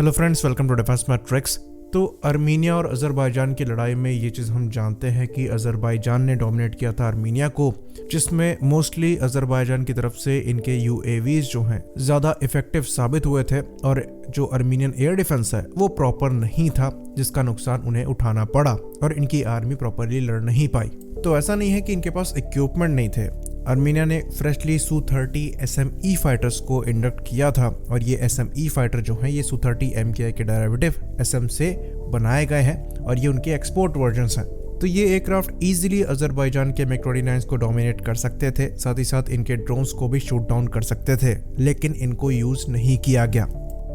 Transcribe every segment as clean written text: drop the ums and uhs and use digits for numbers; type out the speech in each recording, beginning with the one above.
Hello friends, welcome to Defence Matrix. तो Armenia और Azerbaijan की लड़ाई में ये चीज़ हम जानते हैं कि अज़रबैजान ने डोमिनेट किया था आर्मीनिया को, जिसमें मोस्टली अज़रबैजान की तरफ से इनके यूएवीज जो हैं ज़्यादा इफेक्टिव साबित हुए थे और जो आर्मीनियन एयर डिफेंस है वो प्रॉपर नहीं था, जिसका नुकसान उन्हें उठाना पड़ा और इनकी आर्मी प्रॉपरली लड़ नहीं पाई। तो ऐसा नहीं है कि इनके पास इक्विपमेंट नहीं थे। आर्मीनिया ने फ्रेशली Su-30 SME फाइटर्स को इंडक्ट किया था और ये SME फाइटर जो हैं ये Su-30 MKI के डेरिवेटिव SM से बनाए गए हैं और ये उनके एक्सपोर्ट वर्जन्स हैं। तो ये एयरक्राफ्ट इजीली अज़रबैजान के MiG-29 को डोमिनेट कर सकते थे, साथ ही साथ इनके ड्रोन्स को भी शूट डाउन कर सकते थे, लेकिन इनको यूज नहीं किया गया।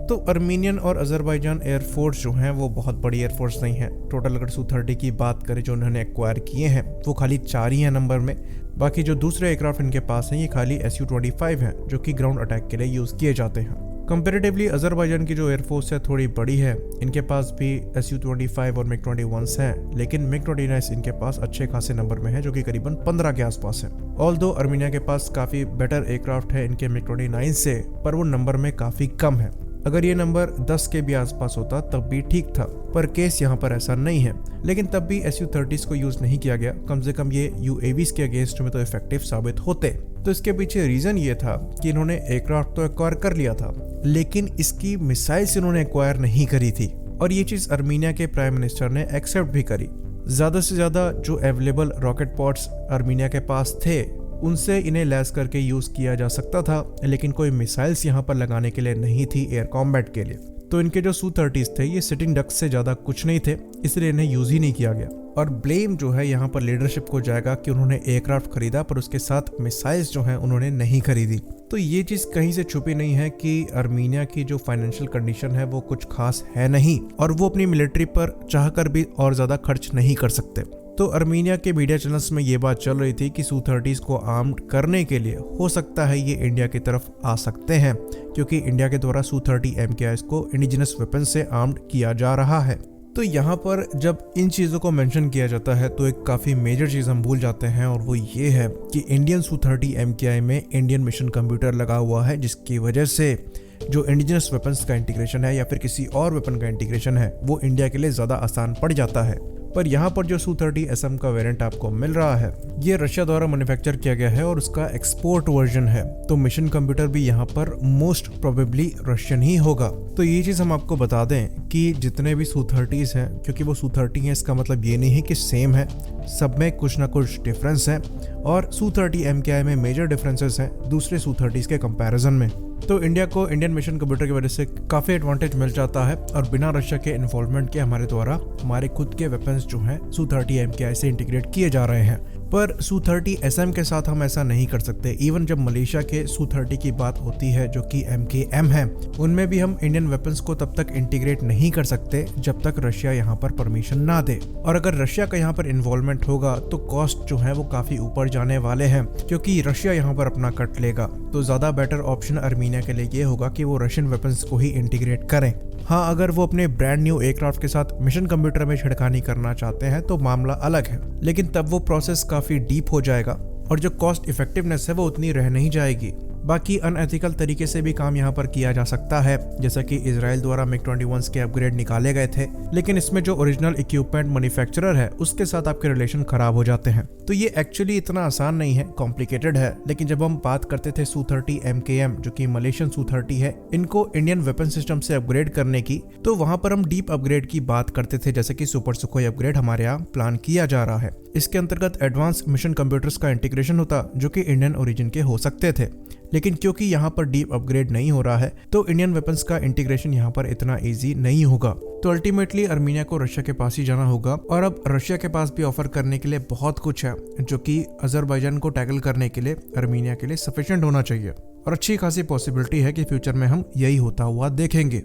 तो आर्मीनियन और अज़रबैजान एयरफोर्स जो हैं वो बहुत बड़ी एयरफोर्स नहीं है। टोटल अगर Su-30 की बात करें जो उन्होंने एक्वायर किए हैं वो खाली 4 ही हैं नंबर में। बाकी जो दूसरे एयरक्राफ्ट इनके पास हैं ये खाली Su-25 हैं जो कि ग्राउंड अटैक के लिए यूज़ किए जाते हैं। कंपेरेटिवली अज़रबैजान की जो एयरफोर्स है थोड़ी बड़ी है, इनके पास भी Su-25 और MiG-21 हैं, लेकिन MiG-29 इनके पास अच्छे खासे नंबर में है जो कि करीबन 15 के आसपास है। ऑल्दो आर्मीनिया के पास काफ़ी बेटर एयरक्राफ्ट है इनके MiG-29 से, पर वो नंबर में काफ़ी कम है। अगर ये नंबर 10 के भी आसपास होता तब भी ठीक था, पर केस यहाँ पर ऐसा नहीं है। लेकिन तब भी Su-30 को यूज नहीं किया गया, कम से कम ये UAVs के अगेंस्ट में तो इफेक्टिव साबित होते। तो इसके पीछे रीजन ये था कि इन्होंने एयरक्राफ्ट तो एक्वायर कर लिया था, लेकिन इसकी मिसाइल्स इन्होंने एक्वायर नहीं करी थी और ये चीज आर्मीनिया के प्राइम मिनिस्टर ने एक्सेप्ट भी करी। ज्यादा से ज्यादा जो अवेलेबल रॉकेट पॉड्स आर्मीनिया के पास थे उनसे इन्हें लैस करके यूज किया जा सकता था, लेकिन कोई मिसाइल्स यहाँ पर लगाने के लिए नहीं थी एयर कॉम्बैट के लिए। तो इनके जो Su-30 थे ये सिटिंग डक्स से ज्यादा कुछ नहीं थे, इसलिए इन्हें यूज ही नहीं किया गया। और ब्लेम जो है यहाँ पर लीडरशिप को जाएगा कि उन्होंने एयरक्राफ्ट खरीदा पर उसके साथ मिसाइल्स जो हैं उन्होंने नहीं खरीदी। तो ये चीज कहीं से छुपी नहीं है कि आर्मीनिया की जो फाइनेंशियल कंडीशन है वो कुछ खास है नहीं और वो अपनी मिलिट्री पर चाहकर भी और ज्यादा खर्च नहीं कर सकते। तो आर्मीनिया के मीडिया चैनल्स में ये बात चल रही थी कि Su-30 को आर्म्ड करने के लिए हो सकता है ये इंडिया की तरफ आ सकते हैं, क्योंकि इंडिया के द्वारा Su-30 MKI को इंडिजिनस वेपन से आर्म्ड किया जा रहा है। तो यहाँ पर जब इन चीज़ों को मेंशन किया जाता है तो एक काफ़ी मेजर चीज़ हम भूल जाते हैं और वो ये है कि इंडियन Su-30 MKI में इंडियन मिशन कंप्यूटर लगा हुआ है, जिसकी वजह से जो इंडिजिनस वेपन्स का इंटीग्रेशन है या फिर किसी और वेपन का इंटीग्रेशन है वो इंडिया के लिए ज़्यादा आसान पड़ जाता है। पर यहाँ पर जो Su-30 SM का वेरिएंट आपको मिल रहा है ये रशिया द्वारा मैन्युफैक्चर किया गया है और उसका एक्सपोर्ट वर्जन है, तो मिशन कंप्यूटर भी यहाँ पर मोस्ट प्रोबेबली रशियन ही होगा। तो ये चीज़ हम आपको बता दें कि जितने भी Su-30s हैं, क्योंकि वो Su-30 है इसका मतलब ये नहीं है कि सेम है, सब में कुछ ना कुछ डिफरेंस है और Su-30 MKI में मेजर डिफरेंसेस हैं दूसरे Su-30s के कंपैरिजन में। तो इंडिया को इंडियन मिशन कंप्यूटर की वजह से काफ़ी एडवांटेज मिल जाता है और बिना रशिया के इन्वॉल्वमेंट के हमारे द्वारा हमारे खुद के वेपन्स जो हैं Su-30 MKI से इंटीग्रेट किए जा रहे हैं। पर Su-30 SM के साथ हम ऐसा नहीं कर सकते। इवन जब मलेशिया के Su-30 की बात होती है जो कि MKM है, उनमें भी हम इंडियन वेपन्स को तब तक इंटीग्रेट नहीं कर सकते जब तक रशिया यहाँ पर परमिशन ना दे। और अगर रशिया का यहाँ पर इन्वॉल्वमेंट होगा तो कॉस्ट जो है वो काफ़ी ऊपर जाने वाले हैं, क्योंकि रशिया यहाँ पर अपना कट लेगा। तो ज़्यादा बेटर ऑप्शन आर्मीनिया के लिए ये होगा कि वो रशियन वेपन्स को ही इंटीग्रेट करें। हाँ, अगर वो अपने ब्रांड न्यू एयरक्राफ्ट के साथ मिशन कंप्यूटर में छिड़कानी करना चाहते हैं तो मामला अलग है, लेकिन तब वो प्रोसेस काफ़ी डीप हो जाएगा और जो कॉस्ट इफेक्टिवनेस है वो उतनी रह नहीं जाएगी। बाकी अनएथिकल तरीके से भी काम यहाँ पर किया जा सकता है, जैसा कि इजराइल द्वारा MiG-21 के अपग्रेड निकाले गए थे, लेकिन इसमें जो ओरिजिनल इक्विपमेंट मैन्युफैक्चरर है उसके साथ आपके रिलेशन खराब हो जाते हैं। तो ये एक्चुअली इतना आसान नहीं है, कॉम्प्लिकेटेड है। लेकिन जब हम बात करते थे Su-30 MKM जो कि मलेशियन Su-30 है, इनको इंडियन वेपन सिस्टम से अपग्रेड करने की, तो वहां पर हम डीप अपग्रेड की बात करते थे, जैसे कि सुपर सुखोई अपग्रेड हमारे यहाँ प्लान किया जा रहा है। इसके अंतर्गत एडवांस मिशन कंप्यूटर्स का इंटीग्रेशन होता जो कि इंडियन ओरिजिन के हो सकते थे, लेकिन क्योंकि यहाँ पर डीप अपग्रेड नहीं हो रहा है तो इंडियन वेपन्स का इंटीग्रेशन यहाँ पर इतना इजी नहीं होगा। तो अल्टीमेटली आर्मीनिया को रशिया के पास ही जाना होगा और अब रशिया के पास भी ऑफर करने के लिए बहुत कुछ है जो कि अज़रबैजान को टैकल करने के लिए आर्मीनिया के लिए सफिशिएंट होना चाहिए और अच्छी खासी पॉसिबिलिटी है कि फ्यूचर में हम यही होता हुआ देखेंगे।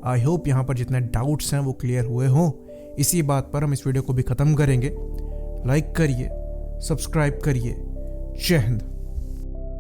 आई होप यहाँ पर जितने डाउट्स हैं वो क्लियर हुए हों। इसी बात पर हम इस वीडियो को भी खत्म करेंगे। लाइक करिए, सब्सक्राइब करिए। जय हिंद।